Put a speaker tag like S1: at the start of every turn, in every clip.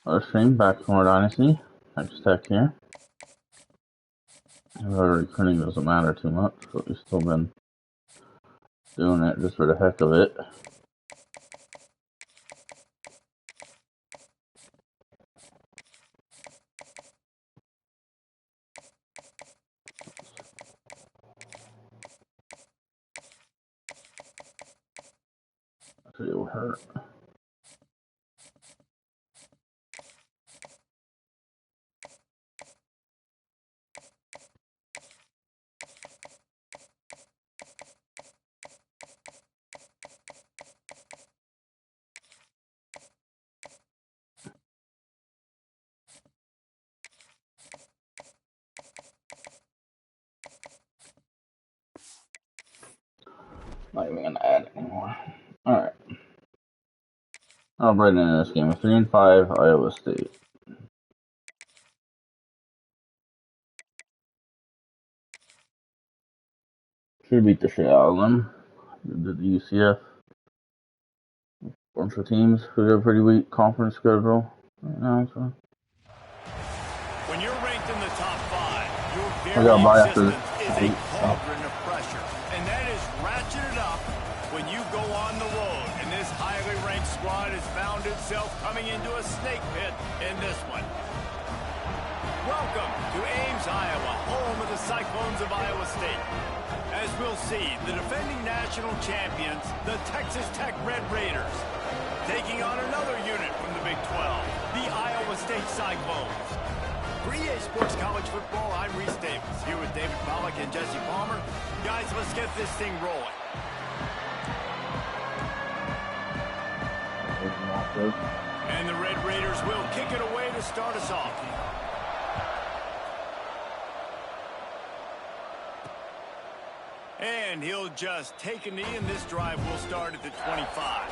S1: Our stream back from our Dynasty. Next tech here. Recruiting doesn't matter too much, but we've still been doing it just for the heck of it. It will hurt. Not even gonna add anymore. Alright. I'm right into this game. 3-5 Iowa State. Should beat the shit out of them. The UCF. Bunch of teams who have a pretty weak conference schedule right now, so.
S2: When you're ranked in the top 5, your very existence is a cauldron of pressure. And that is ratcheted up when you go on the road. And this highly ranked squad has found itself coming into a snake pit in this one. Welcome to Ames, Iowa, home of the Cyclones of Iowa State. As we'll see, the defending national champions, the Texas Tech Red Raiders, taking on another unit from the Big 12, the Iowa State Cyclones. For EA Sports College Football, I'm Reese Davis, here with David Pollack and Jesse Palmer. Guys, let's get this thing rolling. And the Red Raiders will kick it away to start us off. And he'll just take a knee, and this drive will start at the 25.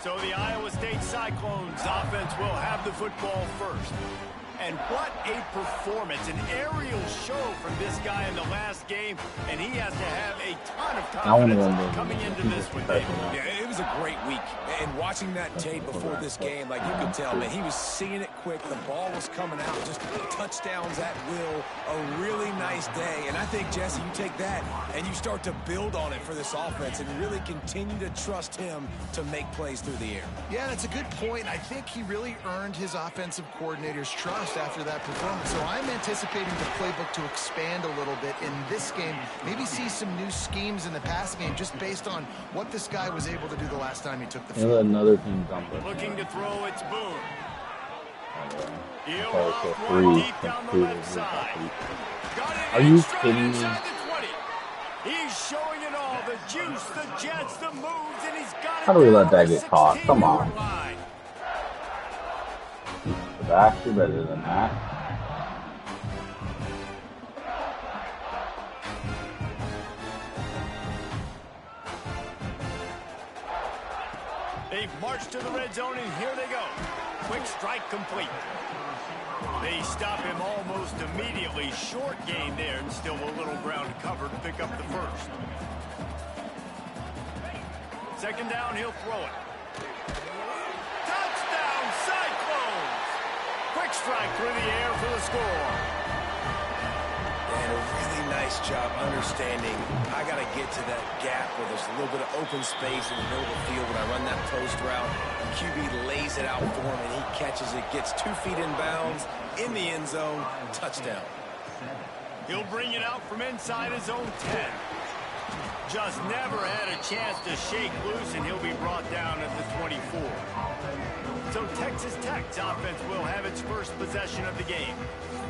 S2: So the Iowa State Cyclones offense will have the football first. And what a performance, an aerial show from this guy in the last game, and he has to have a ton of confidence coming into this one, David.
S3: Yeah, it was a great week. And watching that tape before this game, like you could tell, man, he was seeing it quick. The ball was coming out, just touchdowns at will. A really nice day. And I think, Jesse, you take that and you start to build on it for this offense and really continue to trust him to make plays through the air.
S4: Yeah, that's a good point. I think he really earned his offensive coordinator's trust after that performance. So I'm anticipating the playbook to expand a little bit in this game. Maybe see some new schemes in the pass game just based on what this guy was able to do the last time he took the field.
S1: Another team dumper.
S2: Looking to throw, it's Boone. He'll
S1: rock
S2: one deep down the left side.
S1: Are you kidding me?
S2: He's showing it all. The juice, the jets, the moves, and he's got it.
S1: How do we let that get caught? Come on. The backs are better than that.
S2: They've marched to the red zone, and here they go. Quick strike complete. They stop him almost immediately. Short gain there, and still a little ground covered to pick up the first. Second down, he'll throw it. Touchdown, Cyclones! Quick strike through the air for the score.
S3: And a really nice job understanding I got to get to that gap where there's a little bit of open space in the middle of the field when I run that post route. QB lays it out for him, and he catches it, gets 2 feet in bounds, in the end zone, touchdown.
S2: He'll bring it out from inside his own 10. Just never had a chance to shake loose, and he'll be brought down at the 24. So Texas Tech's offense will have its first possession of the game.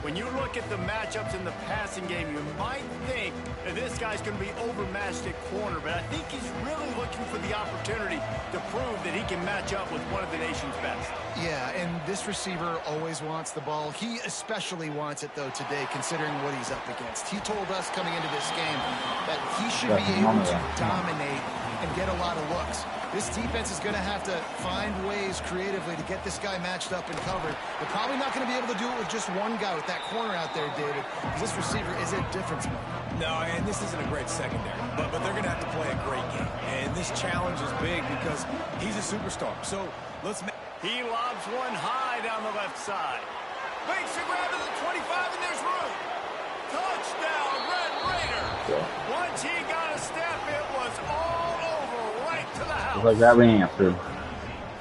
S2: When you look at the matchups in the passing game, you might think that this guy's going to be overmatched at corner, but I think he's really looking for the opportunity to prove that he can match up with one of the nation's best.
S4: Yeah, and this receiver always wants the ball. He especially wants it, though, today, considering what he's up against. He told us coming into this game that he should be able to dominate and get a lot of looks. This defense is going to have to find ways creatively to get this guy matched up and covered. They're probably not going to be able to do it with just one guy with that corner out there, David, because this receiver is a difference maker.
S3: No, and this isn't a great secondary, but they're going to have to play a great game. And this challenge is big because he's a superstar. So let's make...
S2: He lobs one high down the left side. Makes a grab at the 25, and there's room. Touchdown, Red Raider. Once he got a step, it was all over, right to the house.
S1: It's like that being answered.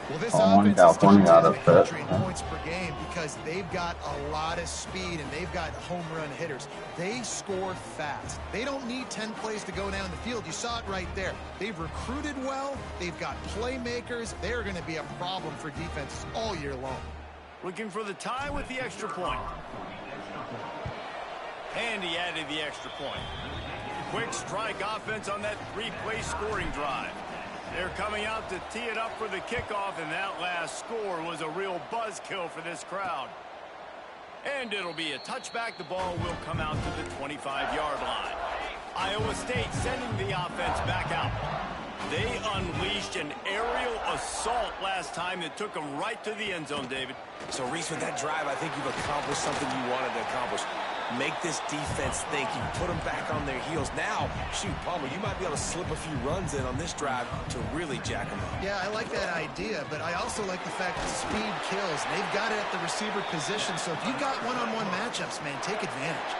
S4: Well, this
S1: One
S4: offense
S1: California
S4: is
S1: got
S4: top 10 in the
S1: upset.
S4: country in points per game because they've got a lot of speed and they've got home run hitters. They score fast. They don't need 10 plays to go down the field. You saw it right there. They've recruited well. They've got playmakers. They're going to be a problem for defenses all year long.
S2: Looking for the tie with the extra point. And he added the extra point. Quick strike offense on that three-play scoring drive. They're coming out to tee it up for the kickoff, and that last score was a real buzzkill for this crowd. And it'll be a touchback. The ball will come out to the 25-yard line. Iowa State sending the offense back out. They unleashed an aerial assault last time that took them right to the end zone, David.
S3: So, Reese, with that drive, I think you've accomplished something you wanted to accomplish. Make this defense think. You put them back on their heels. Now, shoot, Palmer, you might be able to slip a few runs in on this drive to really jack them up.
S4: Yeah, I like that idea, but I also like the fact that speed kills. And they've got it at the receiver position, so if you've got one-on-one matchups, man, take advantage.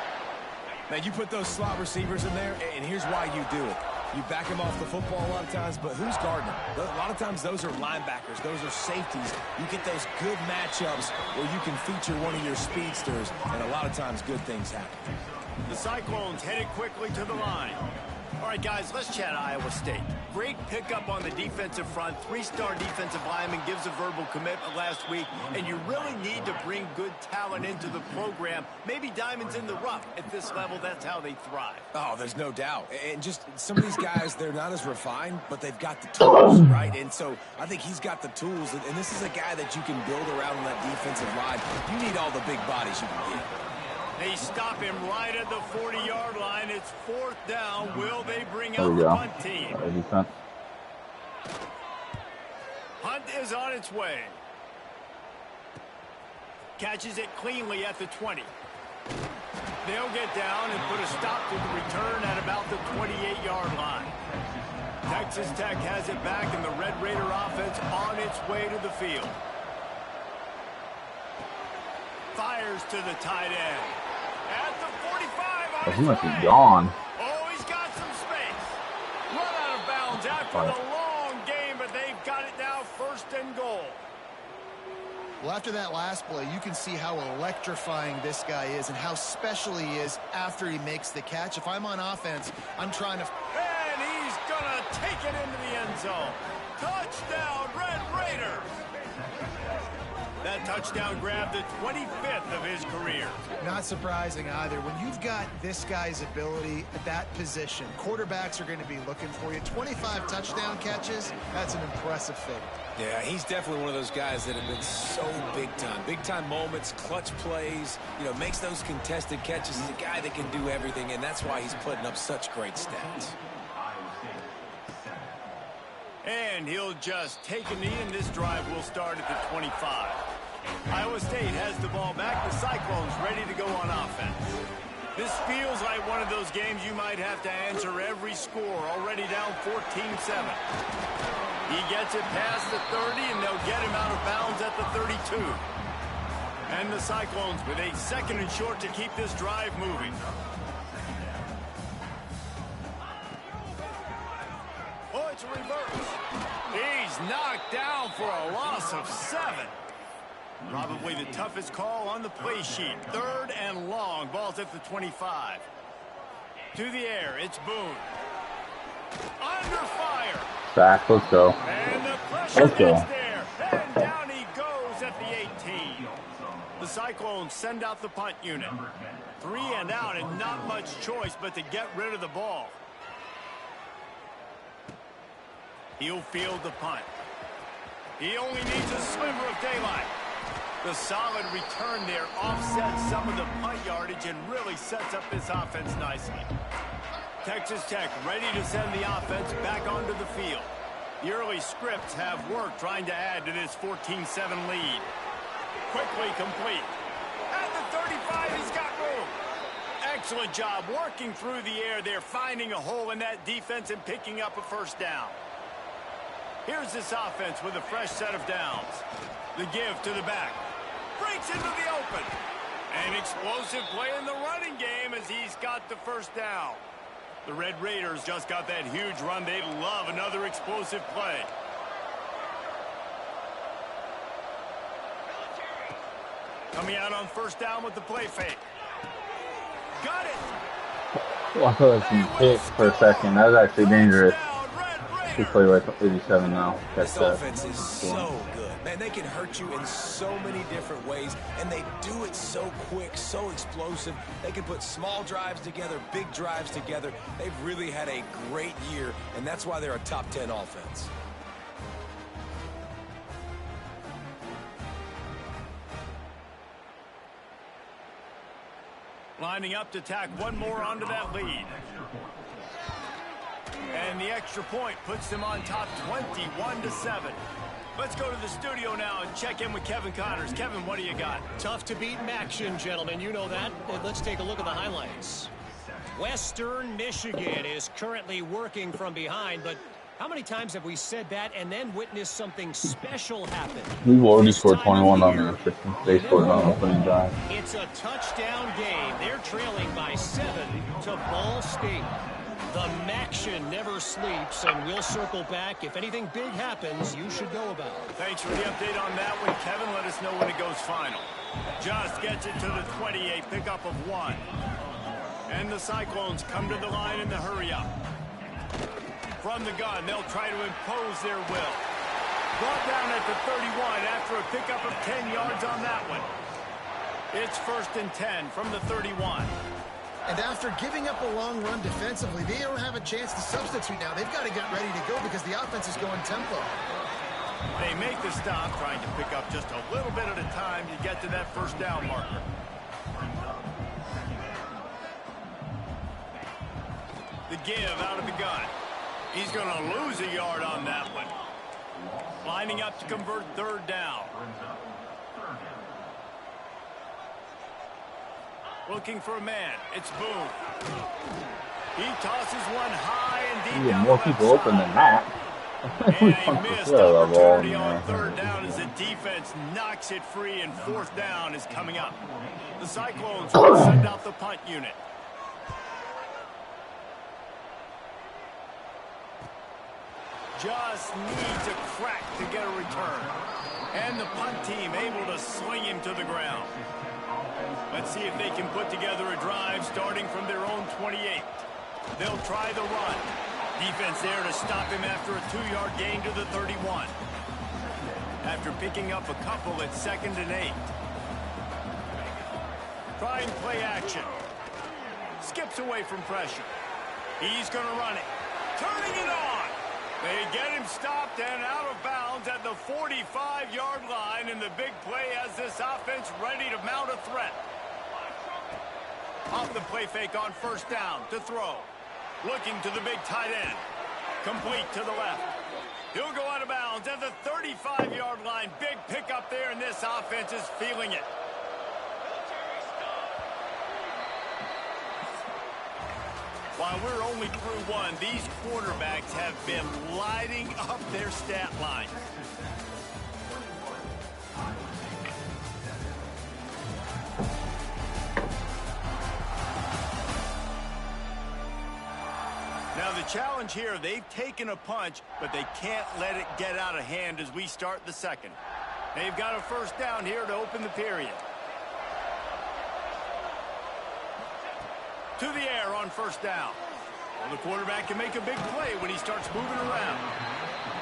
S3: Now, you put those slot receivers in there, and here's why you do it. You back him off the football a lot of times, but who's guarding him? A lot of times those are linebackers. Those are safeties. You get those good matchups where you can feature one of your speedsters, and a lot of times good things happen.
S2: The Cyclones headed quickly to the line. All right, guys, let's chat Iowa State. Great pickup on the defensive front. Three-star defensive lineman gives a verbal commitment last week, and you really need to bring good talent into the program. Maybe diamonds in the rough. At this level, that's how they thrive.
S3: Oh, there's no doubt. And just some of these guys, they're not as refined, but they've got the tools, right? And so I think he's got the tools, and this is a guy that you can build around on that defensive line. You need all the big bodies you can get.
S2: They stop him right at the 40-yard line. It's fourth down. Will they bring out the punt team? Hunt is on its way. Catches it cleanly at the 20. They'll get down and put a stop to the return at about the 28-yard line. Texas Tech has it back, and the Red Raider offense on its way to the field. Fires to the tight end. At the 45 on
S1: He must be
S2: way.
S1: gone.
S2: Oh, he's got some space. Run out of bounds after the long game, but they've got it now first and goal.
S4: Well, after that last play, you can see how electrifying this guy is and how special he is after he makes the catch. If I'm on offense, I'm trying to...
S2: And he's going to take it into the end zone. Touchdown, Red Raiders. That touchdown grabbed the 25th of his career.
S4: Not surprising either. When you've got this guy's ability at that position, quarterbacks are going to be looking for you. 25 touchdown catches, that's an impressive thing.
S3: Yeah, he's definitely one of those guys that have been so big time. Big time moments, clutch plays, makes those contested catches. He's a guy that can do everything, and that's why he's putting up such great stats.
S2: And he'll just take a knee, and this drive will start at the 25. Iowa State has the ball back. The Cyclones ready to go on offense. This feels like one of those games you might have to answer every score. Already down 14-7. He gets it past the 30, and they'll get him out of bounds at the 32. And the Cyclones with a second and short to keep this drive moving. Oh, it's a reverse. He's knocked down for a loss of 7. Probably the toughest call on the play sheet. Third and long. Ball's at the 25. To the air. It's Boone. Under fire.
S1: Back, let's go.
S2: And the pressure gets there. And down he goes at the 18. The Cyclones send out the punt unit. 3 and out, and not much choice but to get rid of the ball. He'll field the punt. He only needs a sliver of daylight. The solid return there offsets some of the punt yardage and really sets up this offense nicely. Texas Tech ready to send the offense back onto the field. The early scripts have worked trying to add to this 14-7 lead. Quickly complete. At the 35, he's got room. Excellent job working through the air there, finding a hole in that defense and picking up a first down. Here's this offense with a fresh set of downs. The give to the back. Breaks into the open. An explosive play in the running game as he's got the first down. The Red Raiders just got that huge run. They'd love another explosive play. Coming out on first down with the play fake. Got it.
S1: Well, I thought it was some picks for a second. That was actually dangerous. He played right 87 now.
S3: This offense is so good. Man, they can hurt you in so many different ways, and they do it so quick, so explosive. They can put small drives together, big drives together. They've really had a great year, and that's why they're a top 10 offense.
S2: Lining up to tack one more onto that lead. And the extra point puts them on top 21-7. Let's go to the studio now and check in with Kevin Connors. Kevin, what do you got?
S5: Tough to beat action, gentlemen. You know that. Let's take a look at the highlights. Western Michigan is currently working from behind, but how many times have we said that and then witnessed something special happen?
S1: We've already scored 21 on the assistance. They scored on opening drive.
S5: It's a touchdown game. They're trailing by 7 to Ball State. The Maction never sleeps, and we'll circle back. If anything big happens, you should know about it.
S2: Thanks for the update on that one, Kevin. Let us know when it goes final. Just gets it to the 28, pickup of 1. And the Cyclones come to the line in the hurry-up. From the gun, they'll try to impose their will. Brought down at the 31 after a pickup of 10 yards on that one. It's 1st and 10 from the 31.
S4: And after giving up a long run defensively, they don't have a chance to substitute now. They've got to get ready to go because the offense is going tempo.
S2: They make the stop, trying to pick up just a little bit at a time to get to that first down marker. The give out of the gun. He's going to lose a yard on that one. Lining up to convert 3rd down. Looking for a man. It's Boone. He tosses one high and deep down
S1: more people open than that.
S2: And a missed opportunity on 3rd down as the defense knocks it free, and 4th down is coming up. The Cyclones will send out the punt unit. Just needs a crack to get a return. And the punt team able to swing him to the ground. Let's see if they can put together a drive starting from their own 28. They'll try the run. Defense there to stop him after a 2-yard gain to the 31. After picking up a couple at 2nd and 8. Try and play action. Skips away from pressure. He's going to run it. Turning it on. They get him stopped and out of bounds at the 45-yard line, and the big play has this offense ready to mount a threat. Off the play fake on 1st down to throw. Looking to the big tight end. Complete to the left. He'll go out of bounds at the 35-yard line. Big pickup there, and this offense is feeling it. While we're only through one, these quarterbacks have been lighting up their stat line. Now the challenge here, they've taken a punch, but they can't let it get out of hand as we start the 2nd. They've got a 1st down here to open the period. To the air on 1st down. Well, the quarterback can make a big play when he starts moving around.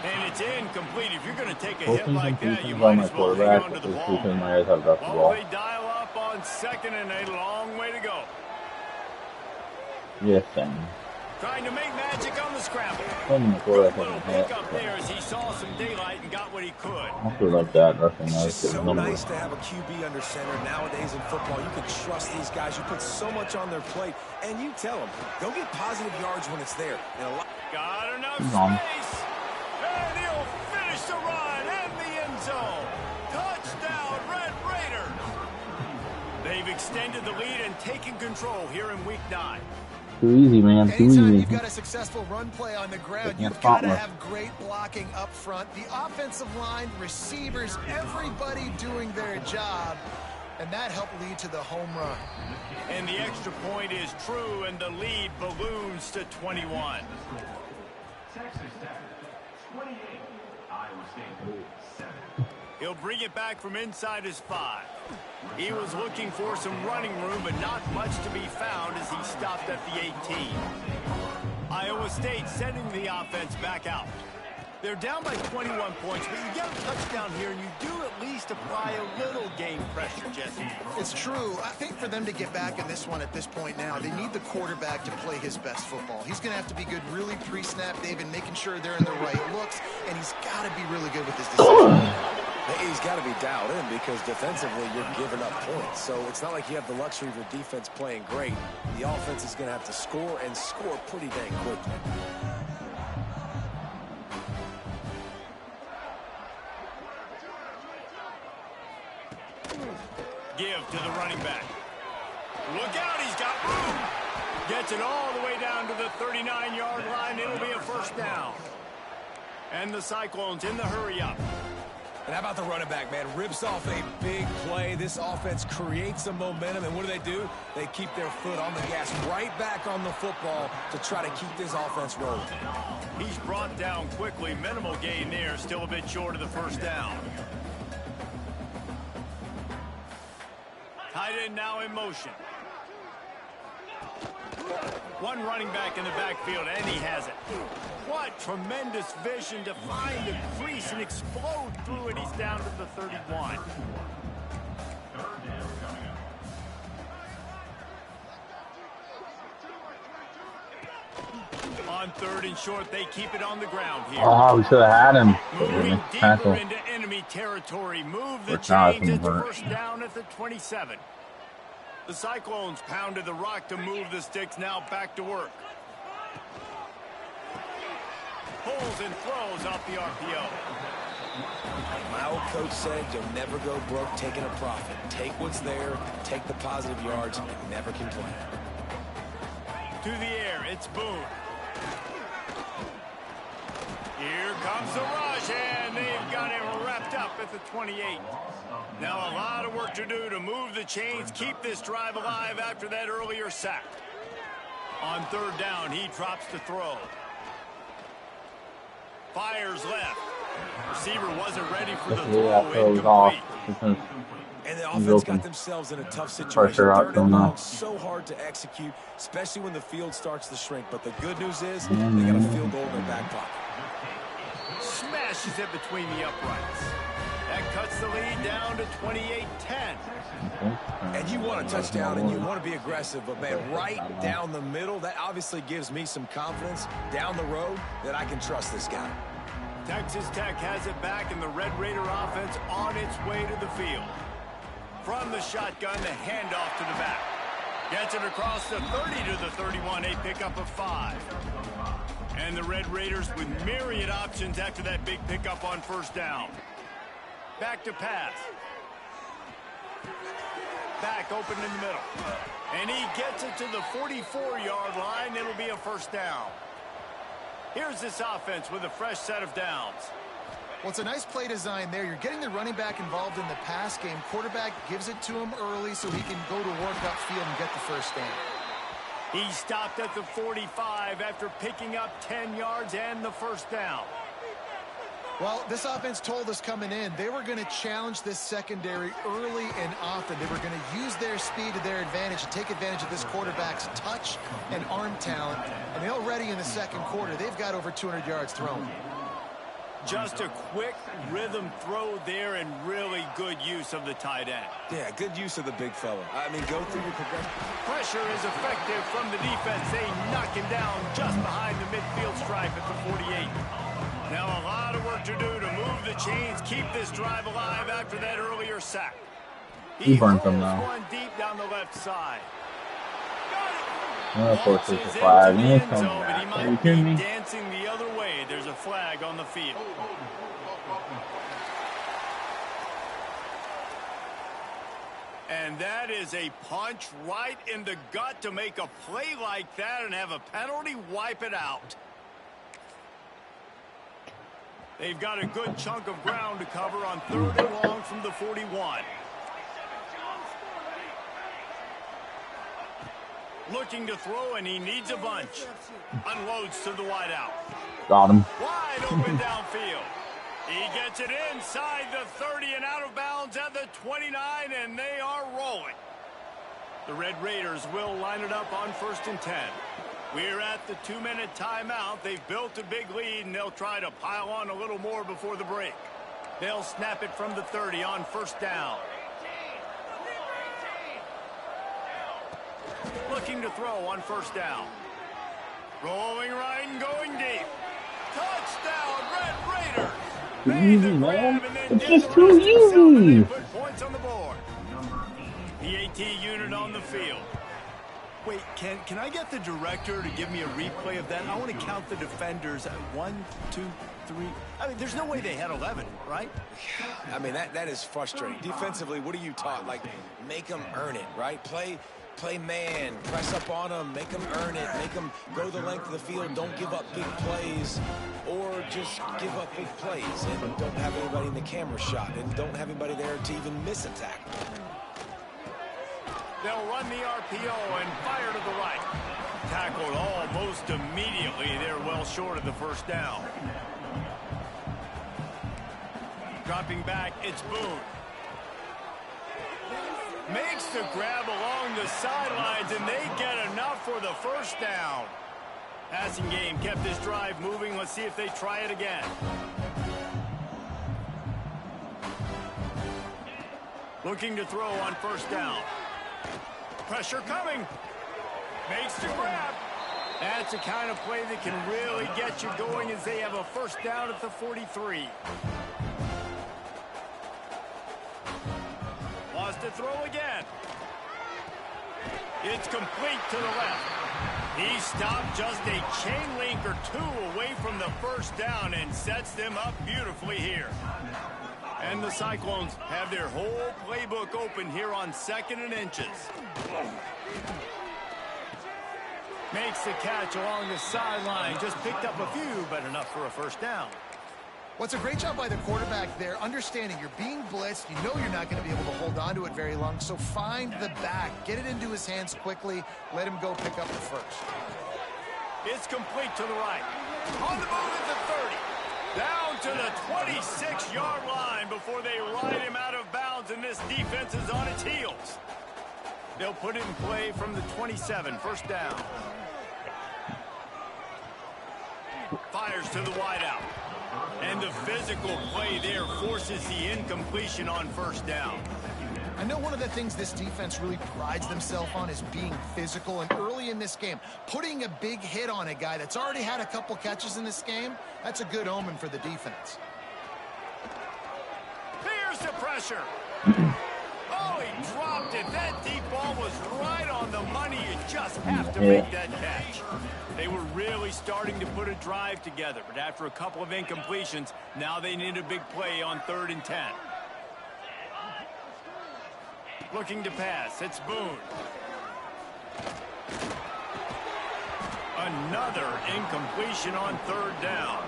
S2: And it's incomplete. If you're going to take a hit like that, you might as well hang on to the ball. Well, they dial up on 2nd and a long way to go.
S1: Yes, then.
S2: Trying to make magic on the scramble.
S1: Good
S2: little pick up there as he saw some daylight and got what he could.
S1: I feel like that.
S3: It's so nice to have a QB under center. Nowadays in football, you can trust these guys. You put so much on their plate, and you tell them, go get positive yards when it's there.
S2: Got enough space. And he'll finish the run and the end zone. Touchdown, Red Raiders. They've extended the lead and taken control here in Week 9.
S1: Too easy, man. Too
S4: Anytime
S1: easy.
S4: you've got a successful run play on the ground, you've got to have great blocking up front. The offensive line, receivers, everybody doing their job. And that helped lead to the home run.
S2: And the extra point is true, and the lead balloons to 21. He'll bring it back from inside his 5. He was looking for some running room, but not much to be found as he stopped at the 18. Iowa State sending the offense back out. They're down by 21 points, but you get a touchdown here, and you do at least apply a little game pressure, Jesse.
S4: It's true. I think for them to get back in this one at this point now, they need the quarterback to play his best football. He's going to have to be good really pre-snap, David, making sure they're in the right looks, and he's got to be really good with his decision.
S3: He's got to be dialed in because defensively you're giving up points. So it's not like you have the luxury of your defense playing great. The offense is going to have to score and score pretty dang quickly.
S2: Give to the running back. Look out, he's got room. Gets it all the way down to the 39-yard line. It'll be a first down. And the Cyclones in the hurry-up.
S3: And how about the running back, man? Rips off a big play. This offense creates some momentum, and what do? They keep their foot on the gas, right back on the football to try to keep this offense rolling.
S2: He's brought down quickly. Minimal gain there, still a bit short of the first down. Tight end now in motion. One running back in the backfield, and he has it. What tremendous vision to find the crease and explode through it. He's down to the 31. On 3rd and short, they keep it on the ground here.
S1: Oh, we should have had him.
S2: Moving deeper into enemy territory. Move the chains. It's first down at the 27. The Cyclones pounded the rock to move the sticks. Now back to work. Pulls and throws off the RPO.
S3: My old coach said you'll never go broke taking a profit. Take what's there, take the positive yards, and never complain.
S2: To the air, it's Boone. Here comes the rush, and they've got him wrapped up at the 28. Now a lot of work to do to move the chains, keep this drive alive after that earlier sack. On 3rd down, he drops to throw. Fires left. Receiver wasn't ready for the throw. Incomplete.
S3: And the offense got themselves in a tough situation. Third and long, so hard to execute, especially when the field starts to shrink. But the good news is they got a field goal in their back pocket.
S2: Smashes it between the uprights. That cuts the lead down to 28-10.
S3: And you want a touchdown and you want to be aggressive, but man, right down the middle, that obviously gives me some confidence down the road that I can trust this guy.
S2: Texas Tech has it back, and the Red Raider offense on its way to the field. From the shotgun, the handoff to the back. Gets it across the 30 to the 31, a pickup of 5. And the Red Raiders with myriad options after that big pickup on first down. Back to pass. Back open in the middle. And he gets it to the 44-yard line. It'll be a first down. Here's this offense with a fresh set of downs.
S4: Well, it's a nice play design there. You're getting the running back involved in the pass game. Quarterback gives it to him early so he can go to work upfield and get the first down.
S2: He stopped at the 45 after picking up 10 yards and the first down.
S4: Well, this offense told us coming in they were going to challenge this secondary early and often. They were going to use their speed to their advantage and take advantage of this quarterback's touch and arm talent. And already in the second quarter, they've got over 200 yards thrown.
S2: Just a quick rhythm throw there and really good use of the tight end.
S3: Yeah, good use of the big fella. I mean, go through your progression.
S2: Pressure is effective from the defense. They knock him down just behind the midfield stripe at the 48. Now a lot of work to do to move the chains, keep this drive alive after that earlier sack.
S1: He burnt them now.
S2: One deep down the left side.
S1: Of course, there's a flag. He ain't coming back. Are you kidding me?
S2: Dancing the other way. There's a flag on the field. And that is a punch right in the gut to make a play like that and have a penalty wipe it out. They've got a good chunk of ground to cover on 3rd and long from the 41. Looking to throw, and he needs a bunch. Unloads to the wideout.
S1: Got him.
S2: Wide open downfield. He gets it inside the 30 and out of bounds at the 29, and they are rolling. The Red Raiders will line it up on 1st and 10. We're at the 2-minute timeout. They've built a big lead, and they'll try to pile on a little more before the break. They'll snap it from the 30 on 1st down. Looking to throw on 1st down. Rolling right and going deep. Touchdown, Red Raiders!
S1: Easy, man. It's just too easy.
S2: Put points on the board. The AT unit on the field. Wait, can I get the director to give me a replay of that? I want to count the defenders. 1, 2, 3. I mean, there's no way they had 11, right?
S3: I mean, that is frustrating. Defensively, what are you taught? Like, make them earn it, right? Play man, press up on them, make them earn it, make them go the length of the field, don't give up big plays, or just give up big plays and don't have anybody in the camera shot and don't have anybody there to even miss a tackle.
S2: They'll run the RPO and fire to the right. Tackled almost immediately. They're well short of the 1st down. Dropping back, it's Boone. Makes the grab along the sidelines, and they get enough for the 1st down. Passing game kept this drive moving. Let's see if they try it again. Looking to throw on 1st down. Pressure coming. Makes the grab. That's the kind of play that can really get you going as they have a 1st down at the 43. To throw again. It's complete to the left. He stopped just a chain link or 2 away from the 1st down and sets them up beautifully here. And the Cyclones have their whole playbook open here on 2nd and inches. Makes the catch along the sideline. Just picked up a few, but enough for a 1st down.
S4: What's a great job by the quarterback there, understanding you're being blitzed, you know you're not going to be able to hold on to it very long, so find the back, get it into his hands quickly, let him go pick up the 1st.
S2: It's complete to the right. On the move at the 30. Down to the 26-yard line before they ride him out of bounds, and this defense is on its heels. They'll put it in play from the 27, 1st down. Fires to the wideout. And the physical play there forces the incompletion on 1st down.
S4: I know one of the things this defense really prides themselves on is being physical, and early in this game, putting a big hit on a guy that's already had a couple catches in this game, that's a good omen for the defense.
S2: Here's the pressure. Oh, he dropped it. That deep ball was right on the money. You just have to make that catch. They were really starting to put a drive together, but after a couple of incompletions, now they need a big play on 3rd and 10. Looking to pass, it's Boone. Another incompletion on 3rd down.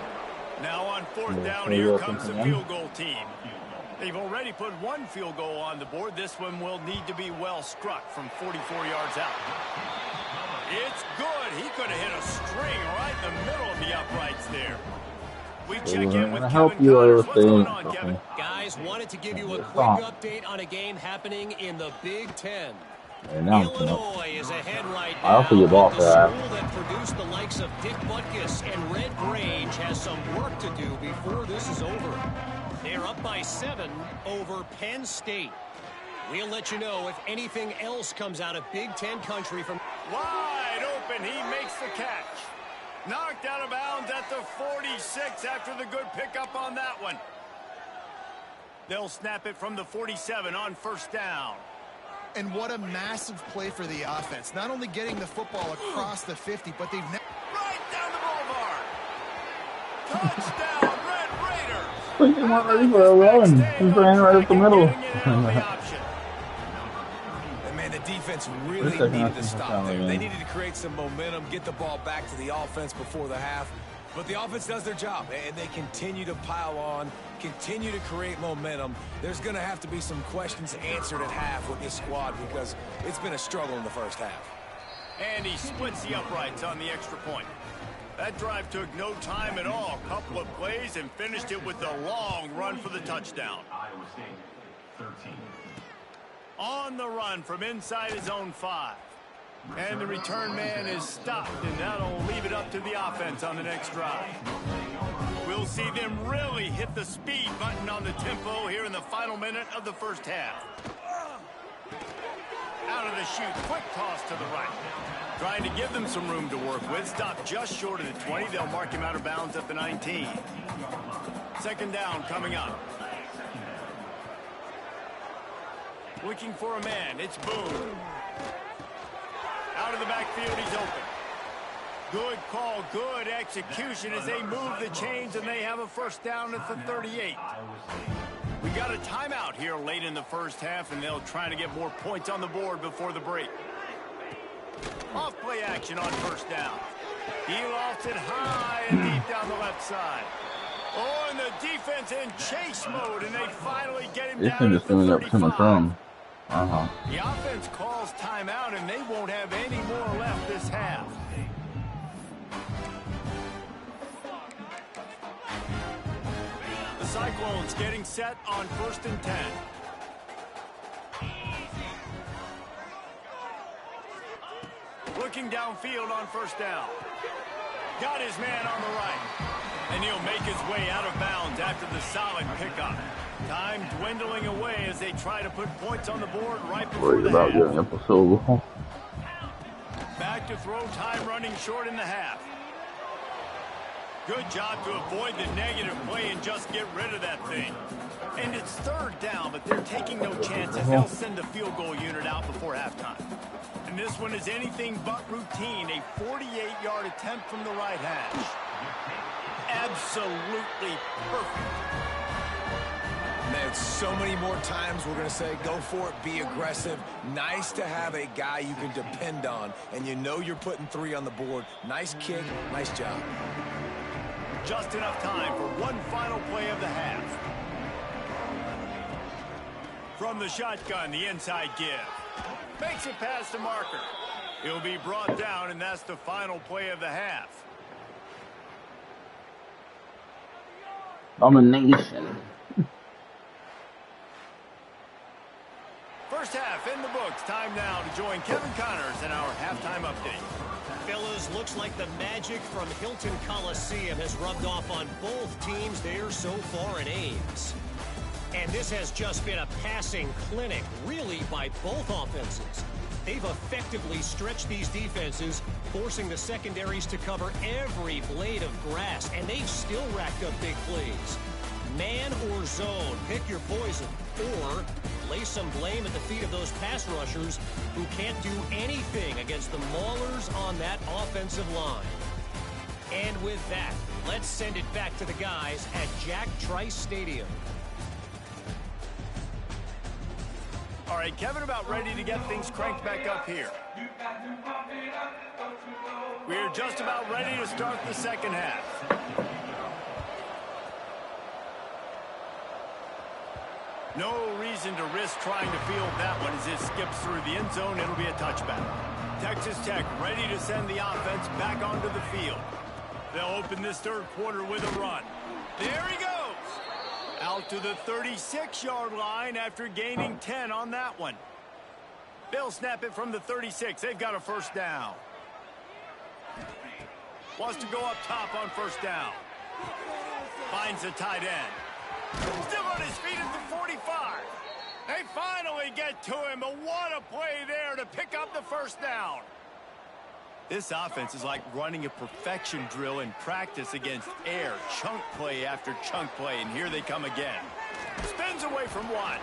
S2: Now on 4th down, here comes the field goal team. They've already put 1 field goal on the board. This one will need to be well struck from 44 yards out. It's good. He could have hit a string right in the middle of the uprights there. We check in with Kevin Connors. What's going on, Kevin?
S5: Guys, wanted to give you a quick update on a game happening in the Big Ten. Illinois is ahead right now.
S1: I'll give off
S5: the
S1: that.
S5: school that produced the likes of Dick Butkus and Red Grange has some work to do before this is over. They're up by 7 over Penn State. We'll let you know if anything else comes out of Big Ten country from...
S2: Wide open, he makes the catch. Knocked out of bounds at the 46 after the good pickup on that one. They'll snap it from the 47 on 1st down.
S4: And what a massive play for the offense. Not only getting the football across the 50, but they've...
S2: Right down the boulevard. Touchdown, Red Raiders.
S1: He went ready for a run. He ran right up the middle.
S3: defense really needed to stop there. They needed to create some momentum, get the ball back to the offense before the half. But the offense does their job, and they continue to pile on, continue to create momentum. There's going to have to be some questions answered at half with this squad because it's been a struggle in the first half.
S2: And he splits the uprights on the extra point. That drive took no time at all. A couple of plays and finished it with a long run for the touchdown. On the run from inside his own 5. And the return man is stopped, and that'll leave it up to the offense on the next drive. We'll see them really hit the speed button on the tempo here in the final minute of the first half. Out of the chute, quick toss to the right. Trying to give them some room to work with. Stopped just short of the 20. They'll mark him out of bounds at the 19. Second down coming up. Looking for a man. It's Boone. Out of the backfield, he's open. Good call, good execution as they move the chains, and they have a first down at the 38. We got a timeout here late in the first half, and they'll try to get more points on the board before the break. Off play action on first down. He lofts it high and deep down the left side. Oh, and the defense in chase mode, and they finally get him down at the 35. The offense calls timeout, and they won't have any more left this half. The Cyclones getting set on 1st and 10. Looking downfield on first down. Got his man on the right. And he'll make his way out of bounds after the solid pickup. Time dwindling away as they try to put points on the board right before the half. Back to throw, time running short in the half. Good job to avoid the negative play and just get rid of that thing. And it's third down, but they're taking no chances. They'll send the field goal unit out before halftime. And this one is anything but routine. A 48-yard attempt from the right hash. Absolutely perfect.
S3: Man, so many more times we're going to say, go for it, be aggressive. Nice to have a guy you can depend on, and you know you're putting 3 on the board. Nice kick, nice job.
S2: Just enough time for one final play of the half. From the shotgun, the inside give. Makes it past the marker. He'll be brought down, and that's the final play of the half.
S1: Domination.
S2: First half in the books. Time now to join Kevin Connors in our halftime update.
S5: Fellas, looks like the magic from Hilton Coliseum has rubbed off on both teams there so far in Ames. And this has just been a passing clinic, really, by both offenses. They've effectively stretched these defenses, forcing the secondaries to cover every blade of grass, and they've still racked up big plays. Man or zone, pick your poison, or lay some blame at the feet of those pass rushers who can't do anything against the maulers on that offensive line. And with that, let's send it back to the guys at Jack Trice Stadium.
S2: All right, Kevin, about ready to get things cranked back up here. We're just about ready to start the second half. No reason to risk trying to field that one as it skips through the end zone. It'll be a touchback. Texas Tech ready to send the offense back onto the field. They'll open this third quarter with a run. There he goes. Out to the 36-yard line after gaining 10 on that one. They'll snap it from the 36. They've got a first down. Wants to go up top on first down. Finds the tight end. Still on his feet at the 45. They finally get to him, but what a play there to pick up the first down. This offense is like running a perfection drill in practice against air. Chunk play after chunk play, and here they come again. Spins away from one,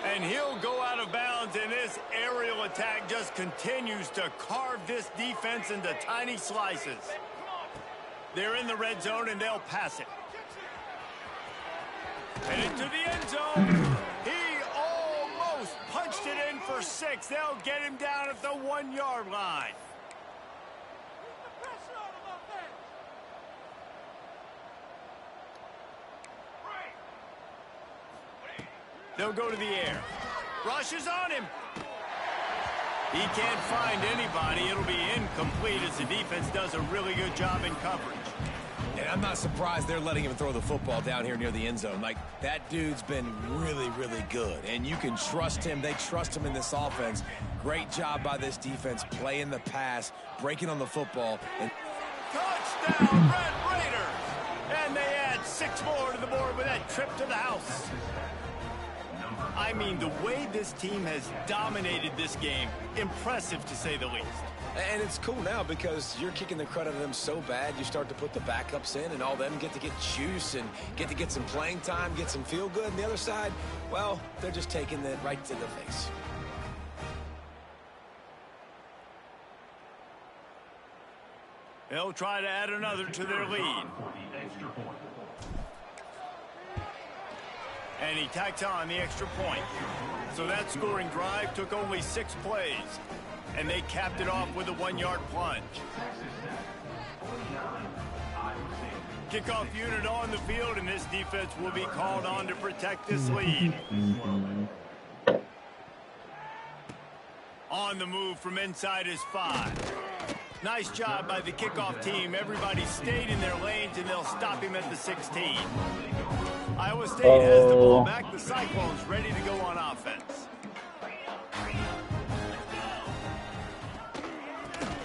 S2: and he'll go out of bounds, and this aerial attack just continues to carve this defense into tiny slices. They're in the red zone, and they'll pass it. And into the end zone. He almost punched it in for for 6. They'll get him down at the 1-yard line. They'll go to the air. Rushes on him. He can't find anybody. It'll be incomplete as the defense does a really good job in coverage.
S3: And I'm not surprised they're letting him throw the football down here near the end zone. Like, that dude's been really, really good. And you can trust him. They trust him in this offense. Great job by this defense playing the pass, breaking on the football. And
S2: Touchdown, Red Raiders! And they add 6 more to the board with that trip to the house. I mean, the way this team has dominated this game, impressive to say the least.
S3: And it's cool now because you're kicking the credit of them so bad, you start to put the backups in, and all them get to get juice and get to get some playing time, get some feel good. And the other side, well, they're just taking it right to the face.
S2: They'll try to add another to their lead. And he tacks on the extra point. So that scoring drive took only 6 plays. And they capped it off with a 1-yard plunge. Kickoff unit on the field, and this defense will be called on to protect this lead. On the move from inside his 5. Nice job by the kickoff team. Everybody stayed in their lanes, and they'll stop him at the 16. Iowa State has the ball back. The Cyclones ready to go on offense.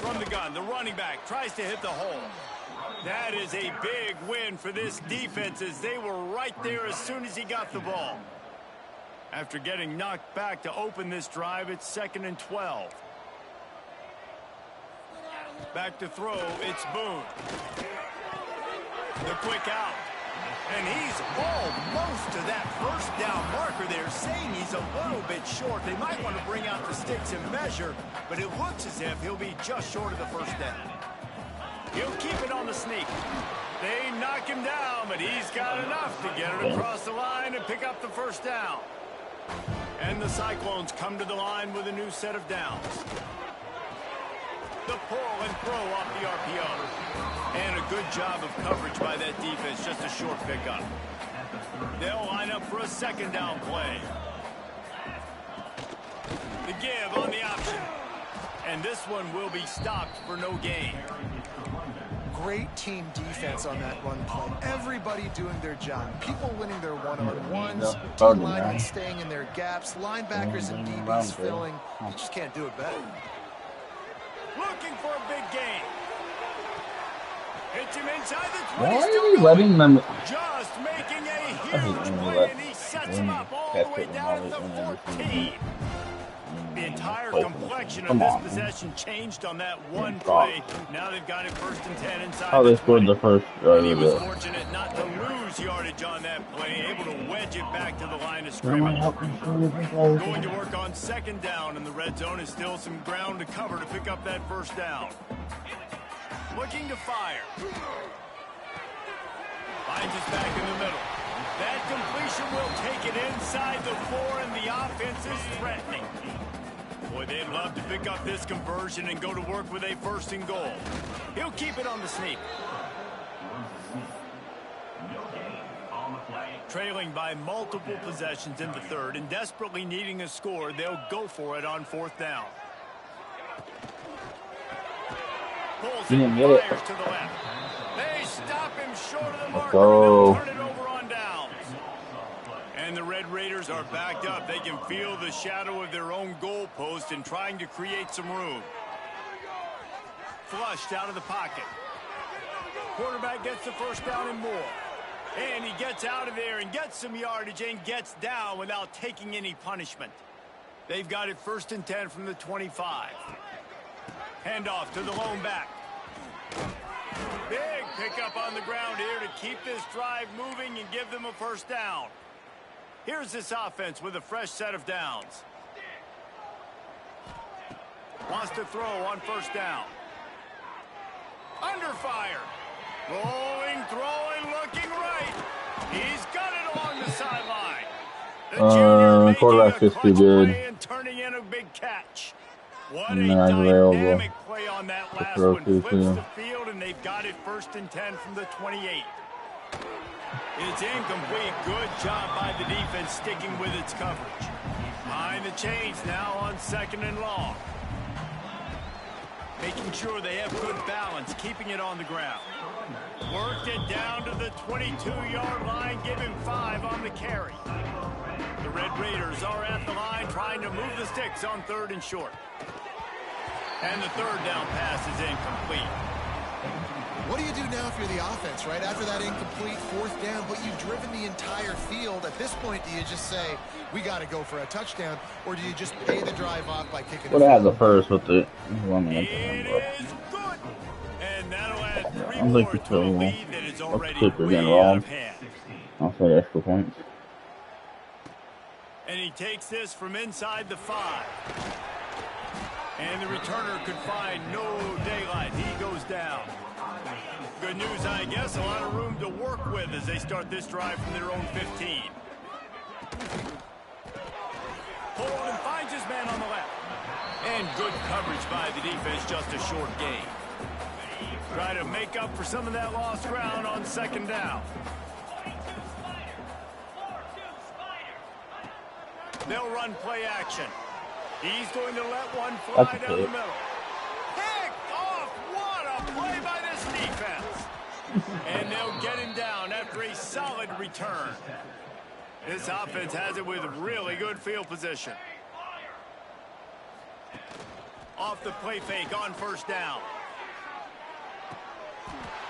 S2: From the gun, the running back tries to hit the hole. That is a big win for this defense as they were right there as soon as he got the ball. After getting knocked back to open this drive, it's 2nd and 12. Back to throw, it's Boone. The quick out. And he's almost to that first down marker there, saying he's a little bit short. They might want to bring out the sticks and measure, but it looks as if he'll be just short of the first down. He'll keep it on the sneak. They knock him down, but he's got enough to get it across the line and pick up the first down. And the Cyclones come to the line with a new set of downs. The pull and throw off the RPO. And a good job of coverage by that defense, just a short pickup. They'll line up for a 2nd down play. The give on the option. And this one will be stopped for no gain.
S4: Great team defense on that run play. Everybody doing their job. People winning their one-on-ones, team linemen staying in their gaps, linebackers and DBs filling. You just can't do it better.
S2: Looking for a big gain. Hits him inside the 20.
S1: Why are you letting them?
S2: Just making a huge play, and he sets him up all the way down at the 14. The entire complexion of this possession changed on that one play. Now they've got it 1st and 10 inside.
S1: Oh, they scored the first.
S2: And he was fortunate not to lose yardage on that play, able to wedge it back to the line of scrimmage. Going to work on 2nd down, and the red zone is still some ground to cover to pick up that first down. Looking to fire. Finds us back in the middle. That completion will take it inside the 4, and the offense is threatening. Boy, they'd love to pick up this conversion and go to work with a 1st and goal. He'll keep it on the sneak. Trailing by multiple possessions in the 3rd and desperately needing a score, they'll go for it on 4th down. Pulls it, fires to the left. They stop him short of the marker, and they'll turn it over on downs. And the Red Raiders are backed up. They can feel the shadow of their own goalpost and trying to create some room. Flushed out of the pocket. Quarterback gets the first down and more. And he gets out of there and gets some yardage and gets down without taking any punishment. They've got it 1st and 10 from the 25. Handoff to the lone back. Big pickup on the ground here to keep this drive moving and give them a first down. Here's this offense with a fresh set of downs. Wants to throw on 1st down. Under fire. Rolling, throwing, looking right. He's got it along the sideline. The junior making
S1: quarterback's
S2: a
S1: just too
S2: clutch
S1: good.
S2: play and turning in a big What
S1: And
S2: a
S1: then I available
S2: dynamic play on that
S1: to
S2: last
S1: throw
S2: one.
S1: to
S2: Flips
S1: too.
S2: the field, and they've got it 1st and 10 from the 28. It's incomplete. Good job by the defense sticking with its coverage. Behind the chains now on 2nd and long. Making sure they have good balance, keeping it on the ground. Worked it down to the 22-yard line, give him 5 on the carry. The Red Raiders are at the line trying to move the sticks on 3rd and short. And the 3rd down pass is incomplete.
S4: What do you do now if you're the offense, right? After that incomplete 4th down, but you've driven the entire field. At this point, do you just say, we got to go for a touchdown, or do you just pay the drive off by kicking the
S1: Would have had
S4: field?
S1: the first with the
S2: It is good. And that'll add 3
S1: I'm
S2: more
S1: like
S2: to a lead that is already
S1: kicker getting
S2: way out
S1: robbed.
S2: of hand.
S1: I'll say extra points.
S2: And he takes this from inside the 5. And the returner could find no daylight. He goes down. Good news, I guess. A lot of room to work with as they start this drive from their own 15. Holden finds his man on the left. And good coverage by the defense, just a short gain. Try to make up for some of that lost ground on 2nd down. They'll run play action. He's going to let one fly down the middle. Picked off! What a play by this defense! And they'll get him down after a solid return. This offense has it with really good field position. Off the play fake on 1st down.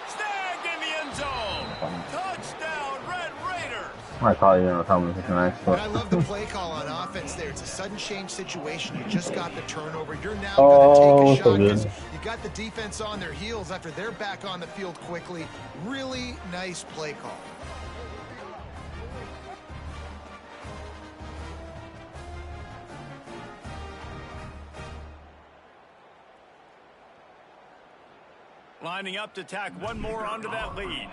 S2: Snagged in the end zone. Touchdown, Red Raiders.
S1: I thought you were coming with the next
S4: And I
S1: one.
S4: love the play call on offense there. It's a sudden change situation. You just got the turnover. You're now
S1: Oh,
S4: going to take a
S1: so
S4: shot because
S1: good.
S4: you got the defense on their heels after they're back on the field quickly. Really nice play call.
S2: Lining up to tack one more onto that lead.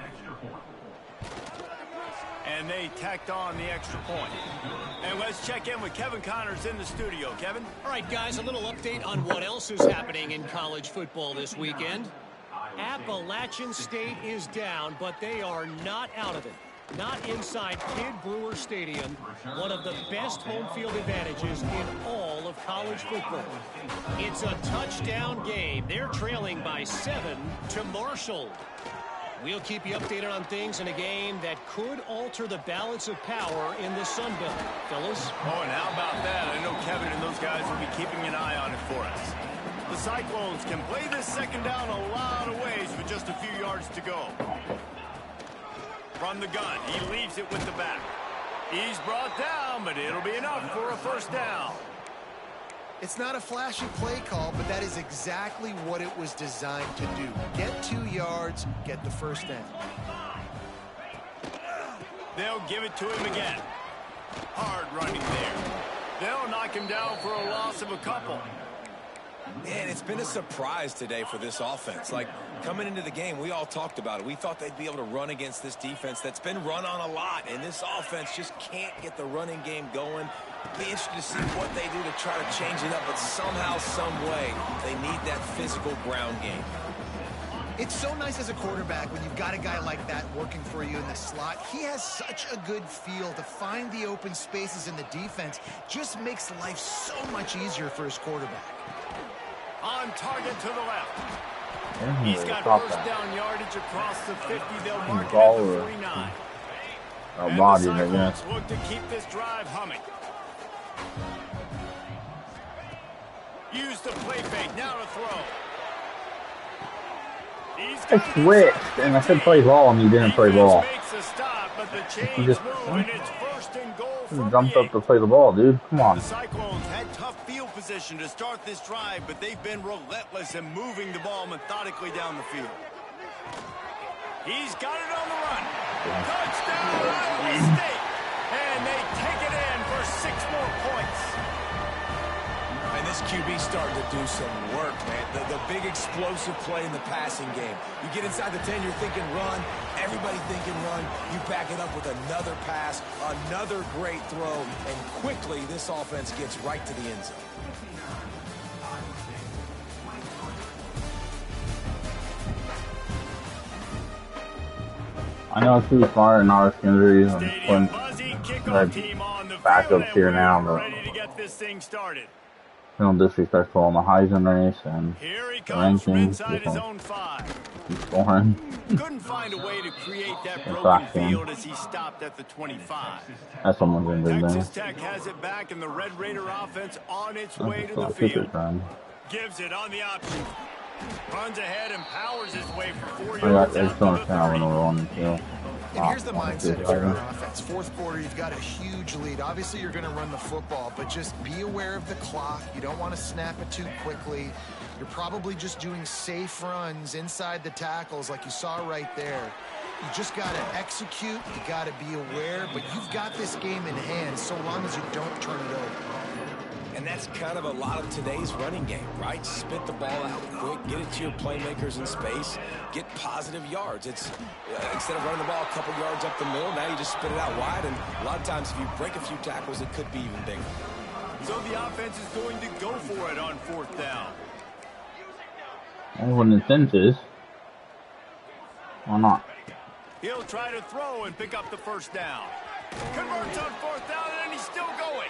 S2: And they tacked on the extra point. And let's check in with Kevin Connors in the studio. Kevin?
S5: All right, guys, a little update on what else is happening in college football this weekend. Appalachian State is down, but they are not out of it. Not inside Kid Brewer Stadium, one of the best home field advantages in all of college football. It's a touchdown game. They're trailing by 7 to Marshall. We'll keep you updated on things in a game that could alter the balance of power in the Sun Belt. Fellas?
S2: Oh, and how about that? I know Kevin and those guys will be keeping an eye on it for us. The Cyclones can play this 2nd down a lot of ways with just a few yards to go. From the gun, he leaves it with the back. He's brought down, but it'll be enough for a 1st down.
S4: It's not a flashy play call, but that is exactly what it was designed to do. Get 2 yards, get the 1st down.
S2: They'll give it to him again. Hard running there. They'll knock him down for a loss of a couple.
S3: Man, it's been a surprise today for this offense. Like, coming into the game, we all talked about it. We thought they'd be able to run against this defense that's been run on a lot, and this offense just can't get the running game going. Be interested to see what they do to try to change it up, but somehow, some way, they need that physical ground game.
S4: It's so nice as a quarterback when you've got a guy like that working for you in the slot. He has such a good feel to find the open spaces in the defense. Just makes life so much easier for his quarterback.
S2: On target to the left.
S1: Yeah,
S2: He's got
S1: stop
S2: 1st
S1: that.
S2: down yardage across the 50. They'll mark it
S1: Ball
S2: at the
S1: or-
S2: 49.
S1: Oh,
S2: And
S1: body,
S2: the
S1: I guess.
S2: Cyclones look to keep this drive humming. Use the play fake. Now to throw. He's
S1: I
S2: got it
S1: switched,
S2: inside
S1: and I said
S2: 15.
S1: play ball, and you didn't play
S2: Defense
S1: ball.
S2: makes a stop, but the
S1: You
S2: chains
S1: just-
S2: move, and it's 1st and goal
S1: You
S2: from
S1: jumped
S2: the
S1: up to play the ball, dude. Come on.
S2: The Cyclones had tough field position to start this drive, but they've been relentless in moving the ball methodically down the field. He's got it on the run. Touchdown, Iowa State. And they take it in for 6 more points.
S3: And this QB's starting to do some work, man. The big explosive play in the passing game. You get inside the 10, you're thinking run. Everybody thinking run. You back it up with another pass, another great throw, and quickly this offense gets right to the end zone.
S1: I know it's too far and not risk injuries. I'm
S2: Stadium
S1: putting
S2: buzzy, kickoff team on the field,
S1: backups
S2: and
S1: here
S2: we
S1: now,
S2: are
S1: but
S2: ready to get this thing started.
S1: feeling disrespectful on the Heisman race and
S2: Here he
S1: the
S2: comes from
S1: rankings.
S2: inside his own 5.
S1: He's scoring.
S2: Couldn't find a way to create that
S1: And
S2: broken
S1: flashing.
S2: field as he stopped at the 25.
S1: That's someone's injured there.
S2: Texas Tech has it back, and the Red Raider offense on its way to the
S1: That's a
S2: field.
S1: friend.
S2: Gives it on the option. Runs ahead and powers his way for 4
S1: I got
S2: yards
S1: they
S2: out
S1: still
S2: to the
S1: understand when
S2: 30.
S1: we're on the field.
S4: And here's the mindset if you're on offense. Fourth quarter, you've got a huge lead. Obviously, you're going to run the football, but just be aware of the clock. You don't want to snap it too quickly. You're probably just doing safe runs inside the tackles like you saw right there. You just got to execute. You got to be aware, but you've got this game in hand so long as you don't turn it over.
S3: And that's kind of a lot of today's running game, right? Spit the ball out quick, get it to your playmakers in space, get positive yards. It's instead of running the ball a couple yards up the middle, now you just spit it out wide, and a lot of times if you break a few tackles, it could be even bigger.
S2: So the offense is going to go for it on 4th down.
S1: And when the sense is, why not?
S2: He'll try to throw and pick up the 1st down. Converts on 4th down, and he's still going.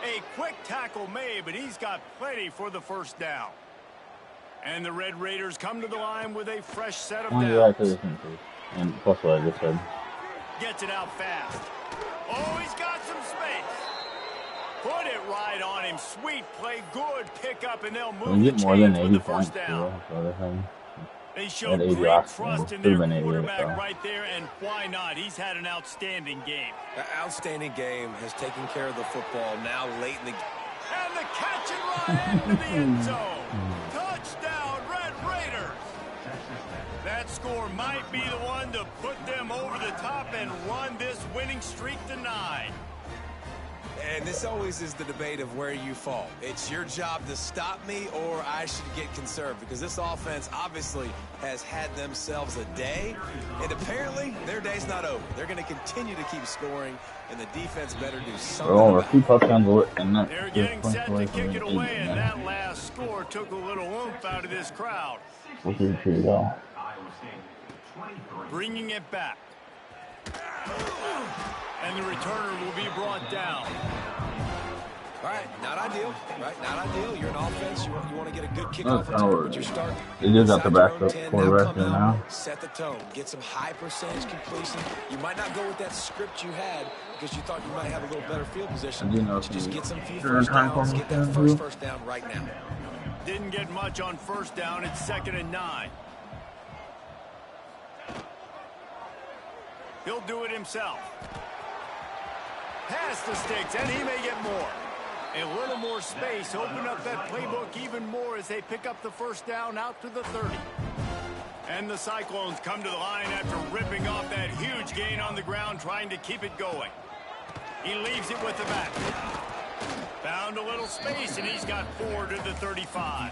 S2: A quick tackle made, but he's got plenty for the 1st down. And the Red Raiders come to the line with a fresh set of downs.
S1: And plus what I just said.
S2: Gets it out fast. Oh, he's got some space. Put it right on him. Sweet play, good pickup, and they'll move the chains with the 1st down. They showed great trust in their quarterback right there, and why not? He's had an outstanding game.
S3: An outstanding game, has taken care of the football now late in the game.
S2: And the catch and run into the end zone. Touchdown, Red Raiders. That score might be the one to put them over the top and run this winning streak to 9.
S3: And this always is the debate of where you fall. It's your job to stop me, or I should get conserved, because this offense obviously has had themselves a day, and apparently their day's not over. They're going to continue to keep scoring, and the defense better do something.
S1: Oh, we're 2 touchdowns away, and that
S2: they're getting set to kick it away, and that last score took a little oomph out of this crowd. Bringing it back. And the returner will be brought down.
S3: All right, not ideal, right? Not ideal. You're an offense. You want to get a good kickoff return, but you're starting.
S1: It is at the back quarterback now.
S3: Set the tone. Get some high percentage completion. You might not go with that script you had because you thought you might have a little better field position. But just get some few first downs. Get that first down right now.
S2: Didn't get much on 1st down. It's 2nd and 9. He'll do it himself. Pass the sticks, and he may get more. A little more space. Open up that playbook even more as they pick up the 1st down out to the 30. And the Cyclones come to the line after ripping off that huge gain on the ground, trying to keep it going. He leaves it with the back. Found a little space, and he's got 4 to the 35.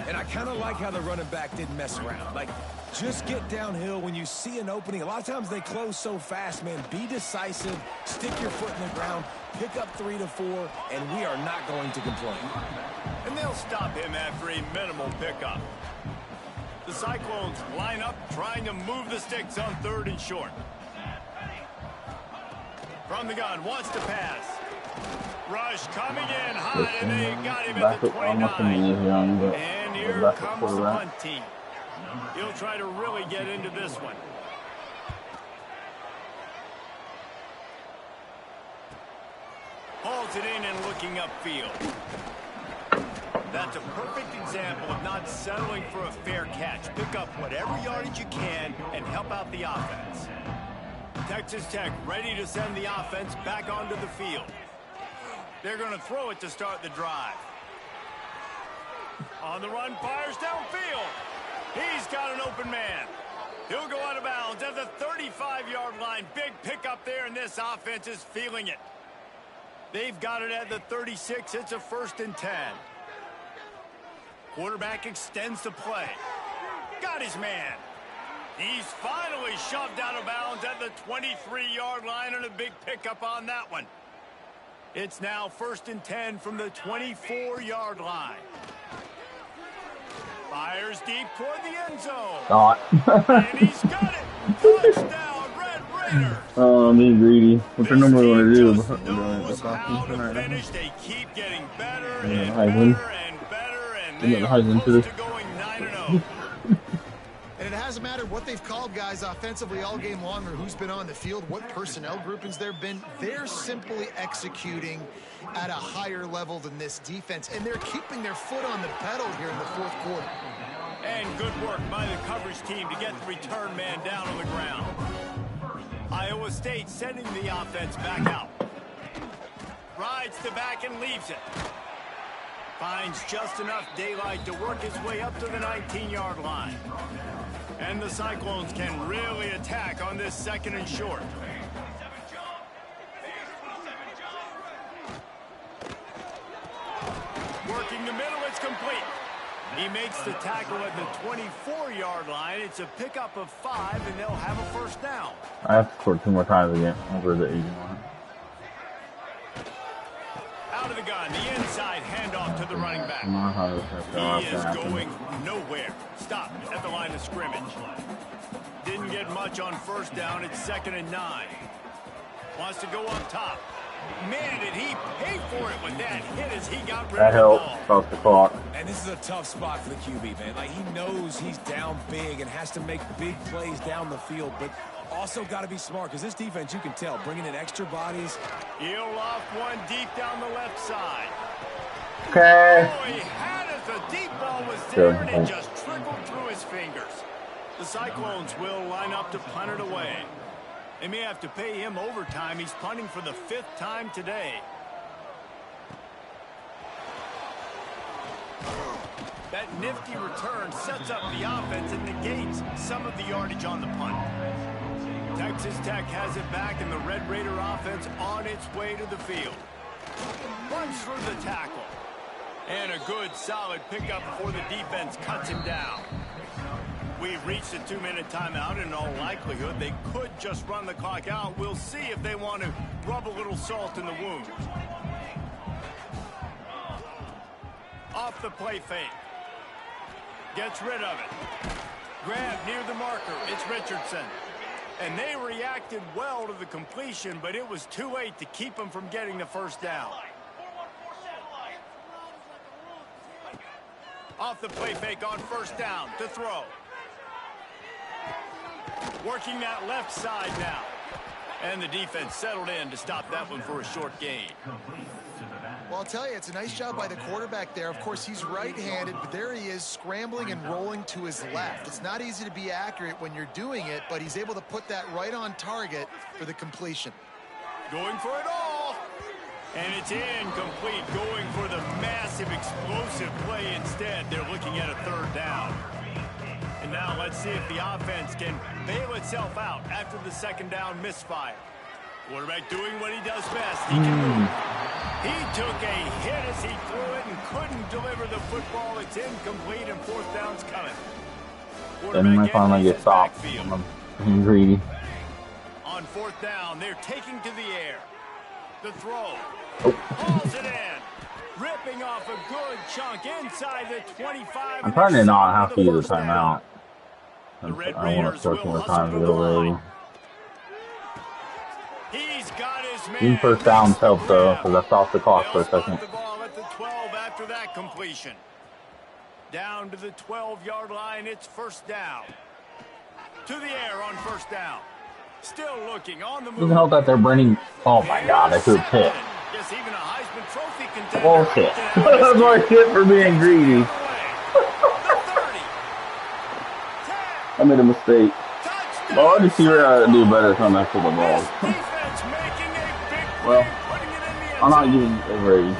S3: And I kind of like how the running back didn't mess around. Like, just get downhill when you see an opening. A lot of times they close so fast, man. Be decisive, stick your foot in the ground, pick up 3 to 4, and we are not going to complain.
S2: And they'll stop him after a minimal pickup. The Cyclones line up, trying to move the sticks on 3rd and short. From the gun, wants to pass. Rush coming in hot, and they got him at the 29. And here comes the punt team. He'll try to really get into this one. Hauls it in and looking upfield. That's a perfect example of not settling for a fair catch. Pick up whatever yardage you can and help out the offense. Texas Tech ready to send the offense back onto the field. They're going to throw it to start the drive. On the run, fires downfield. He's got an open man. He'll go out of bounds at the 35-yard line. Big pickup there, and this offense is feeling it. They've got it at the 36. It's a 1st and 10. Quarterback extends the play. Got his man. He's finally shoved out of bounds at the 23-yard line, and a big pickup on that one. It's now 1st and 10 from the 24-yard line. Fires deep toward the end zone.
S1: Not.
S2: And he's got it. Touchdown, Red Raiders.
S1: Oh, I'm being greedy. What the number want to do?
S2: Just
S1: We're doing
S2: knows
S1: the
S2: how to
S1: right now.
S2: finish. They keep getting better
S1: Yeah,
S2: and
S1: Heisman.
S2: better and better, and
S1: Yeah,
S2: they
S1: the
S2: are
S1: Heisman
S2: close
S1: too.
S2: to going 9-0.
S4: And it hasn't mattered what they've called guys offensively all game long or who's been on the field, what personnel groupings there have been. They're simply executing at a higher level than this defense, and they're keeping their foot on the pedal here in the fourth quarter.
S2: And good work by the coverage team to get the return man down on the ground. Iowa State sending the offense back out. Rides the back and leaves it. Finds just enough daylight to work his way up to the 19-yard line. And the Cyclones can really attack on this 2nd and short. Working the middle, it's complete. He makes the tackle at the 24-yard line. It's a pickup of 5, and they'll have a first down.
S1: I have to score 2 more times again over the 80 line.
S2: Out of the gun, the inside handoff to the running back. He is going nowhere. Stopped at the line of scrimmage. Didn't get much on first down. It's 2nd and 9. Wants to go up top. Man, did he pay for it with that hit as he got rid
S1: That
S2: of the ball.
S1: helped. Stop the clock.
S3: And this is a tough spot for the QB, man. Like, he knows he's down big and has to make big plays down the field, but also got to be smart because this defense, you can tell, bringing in extra bodies.
S2: He'll loft one deep down the left side.
S1: Okay.
S2: Oh, he had it. The deep ball was there, and it just trickled through his fingers. The Cyclones will line up to punt it away. They may have to pay him overtime. He's punting for the 5th time today. That nifty return sets up the offense and negates some of the yardage on the punt. Texas Tech has it back, and the Red Raider offense on its way to the field. Runs through the tackle. And a good, solid pickup before the defense cuts him down. We've reached a 2-minute timeout. In all likelihood, they could just run the clock out. We'll see if they want to rub a little salt in the wound. Off the play fake. Gets rid of it. Grab near the marker. It's Richardson. And they reacted well to the completion, but it was too late to keep them from getting the first down. Off the play fake on first down to throw. Working that left side now. And the defense settled in to stop that one for a short gain.
S4: Well, I'll tell you, it's a nice job by the quarterback there. Of course, he's right-handed, but there he is scrambling and rolling to his left. It's not easy to be accurate when you're doing it, but he's able to put that right on target for the completion.
S2: Going for it all. And it's incomplete. Going for the massive explosive play instead. They're looking at a 3rd down. And now let's see if the offense can bail itself out after the 2nd down misfire. Quarterback doing what he does best. He can move. He took a hit as he threw it and couldn't deliver the football. It's incomplete, and 4th down's coming.
S1: Then I finally get stopped. I'm greedy.
S2: On 4th down, they're taking to the air. The throw.
S1: Oh.
S2: Hauls it in. Ripping off a good chunk inside the 25.
S1: I'm trying to not have to use a timeout.
S2: The Red
S1: I want to
S2: Raiders
S1: start
S2: will
S1: more
S2: hustle
S1: times
S2: to
S1: to
S2: the
S1: get
S2: line.
S1: away.
S2: He's got his man.
S1: Even first downs help though, because I stopped the clock for a second.
S2: The ball at the 12 after that completion. Down to the 12-yard line, it's 1st down. To the air on 1st down. Still looking on the move.
S1: Doesn't help that they're bringing. Oh my God, I could have hit.
S2: Yes, even a Heisman Trophy contender.
S1: Bullshit. That's my shit for being greedy. I made a mistake. Well, I just see where I do better come after the ball. Well, I'm not giving a raise.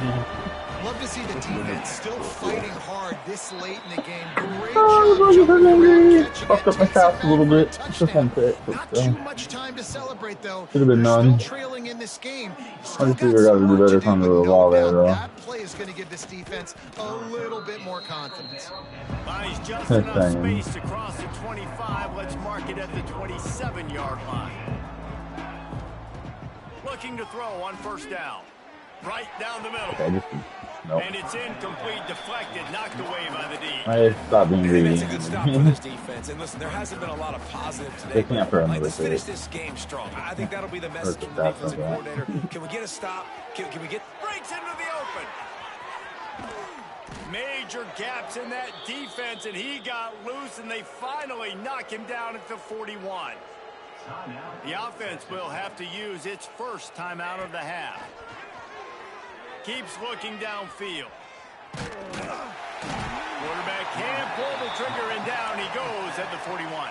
S4: Love to see the defense still fighting hard this late in the game. Great job jumping around, catching
S1: Fucked up my stats a little bit. Just one pick.
S4: Not too much time to celebrate though.
S1: Should have been
S4: They're
S1: none.
S4: still trailing in this game.
S1: I just figured I would do better from the ball there though.
S4: That play is going to give this defense a little bit more confidence.
S2: Buys just enough space to cross the 25. Let's mark it at the 27-yard line. Looking to throw on 1st down. Right down the middle.
S1: Okay, nope.
S2: And it's incomplete, deflected, knocked away by the D.
S1: I stopped being greedy.
S3: That's a good stop for this defense. And listen, there hasn't been a lot of positive today. Let's finish this game strong. I think that'll be the message from the defensive coordinator. Can we get a stop? Can we get...
S2: Breaks into the open. Major gaps in that defense, and he got loose, and they finally knock him down at the 41. The offense will have to use its first timeout of the half. Keeps looking downfield. Quarterback can't pull the trigger, and down he goes at the 41.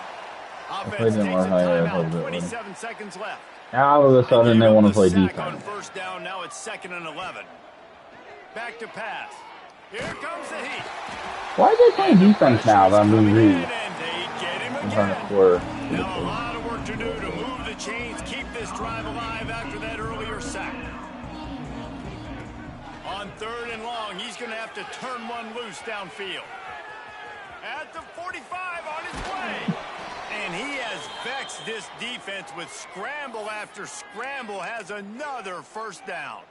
S2: Offense takes a timeout, 27 seconds left.
S1: Now all of a sudden they want to play defense.
S2: On first down, now it's 2nd and 11. Back to pass. Here comes the heat.
S1: Why are they playing defense now that I'm doing read?
S2: I'm trying to score. Now a lot of work to do to move the chains, keep this drive alive after that earlier sack. On 3rd and long, he's going to have to turn one loose downfield. At the 45 on his way. And he has vexed this defense with scramble after scramble, has another first down.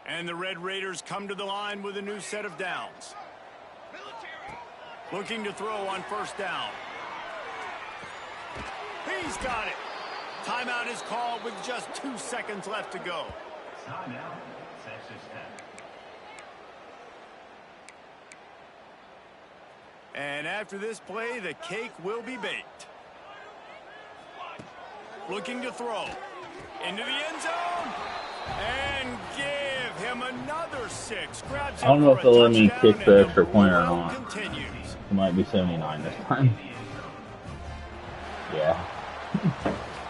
S2: And the Red Raiders come to the line with a new set of downs. Looking to throw on first down. He's got it. Timeout is called with just 2 seconds left to go. Timeout, Texas Tech. And after this play, the cake will be baked. Looking to throw. Into the end zone. And give him another 6. Grabs
S1: I don't know if they'll let me kick the extra point or not.
S2: Continues.
S1: It might be 79 this time. Yeah.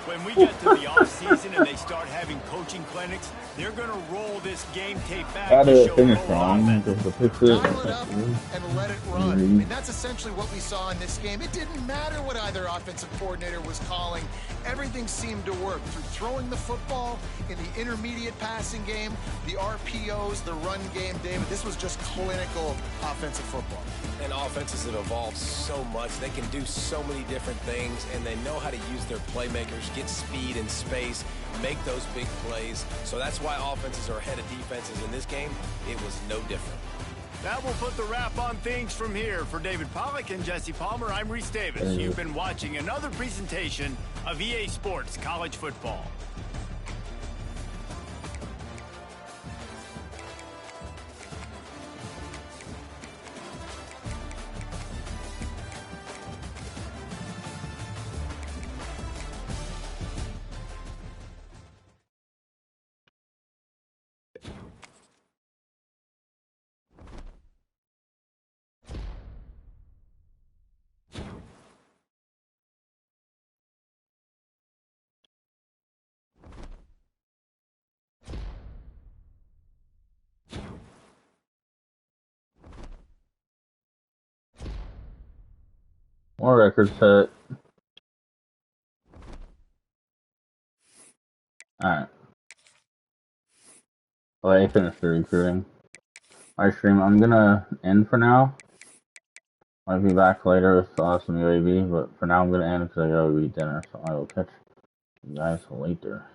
S2: When we get to the offseason and they start having coaching clinics, they're going to roll this game tape back.
S1: Gotta finish strong.
S4: Dial it up and let it run. I mean, that's essentially what we saw in this game. It didn't matter what either offensive coordinator was calling. Everything seemed to work through throwing the football in the intermediate passing game, the RPOs, the run game. David, this was just clinical offensive football.
S3: And offenses have evolved so much. They can do so many different things, and they know how to use their playmakers, get speed and space, make those big plays. So that's why offenses are ahead of defenses in this game. It was no different.
S2: That will put the wrap on things from here. For David Pollack and Jesse Palmer, I'm Reese Davis. You've been watching another presentation of EA Sports College Football.
S1: More records set. Alright. Well, I finished the recruiting. Alright, stream, I'm gonna end for now. Might be back later with some UAV, but for now I'm gonna end because I gotta eat dinner, so I will catch you guys later.